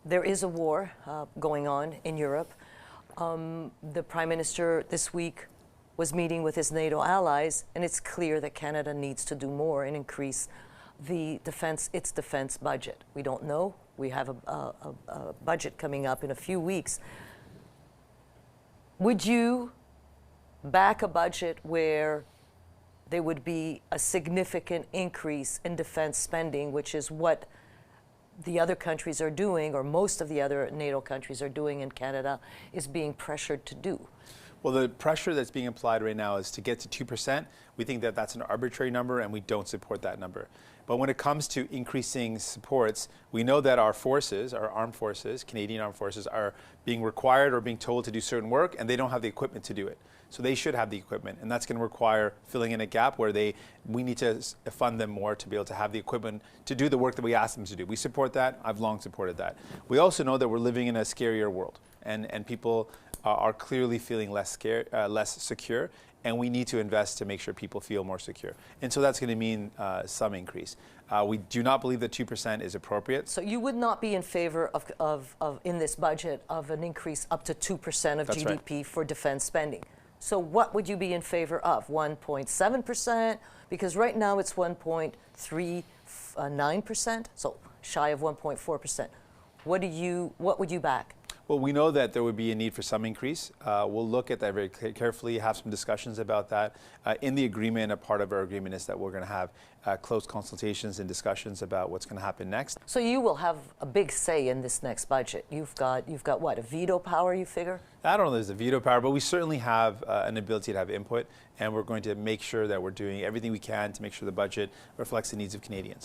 there is a war going on in Europe. The Prime Minister this week was meeting with his NATO allies, and it's clear that Canada needs to do more and increase its defense budget. We don't know. We have a budget coming up in a few weeks. Would you back a budget where there would be a significant increase in defense spending, which is what the other countries are doing, or most of the other NATO countries are doing, and Canada is being pressured to do? Well, the pressure that's being applied right now is to get to 2%. We think that that's an arbitrary number, and we don't support that number. But when it comes to increasing supports, we know that our forces, our armed forces, Canadian armed forces, are being required or being told to do certain work, and they don't have the equipment to do it. So they should have the equipment, and that's going to require filling in a gap where we need to fund them more to be able to have the equipment to do the work that we ask them to do. We support that. I've long supported that. We also know that we're living in a scarier world, and people are clearly feeling less secure, and we need to invest to make sure people feel more secure. And so that's going to mean some increase. We do not believe that 2% is appropriate. So you would not be in favor of in this budget of an increase up to 2% of That's GDP right. for defense spending. So what would you be in favor of? 1.7%? Because right now it's 1.39%, so shy of 1.4%. What would you back? Well, we know that there would be a need for some increase. We'll look at that very carefully, have some discussions about that. In the agreement, a part of our agreement is that we're going to have close consultations and discussions about what's going to happen next. So you will have a big say in this next budget. You've got what, a veto power, you figure? I don't know if there's a veto power, but we certainly have an ability to have input, and we're going to make sure that we're doing everything we can to make sure the budget reflects the needs of Canadians.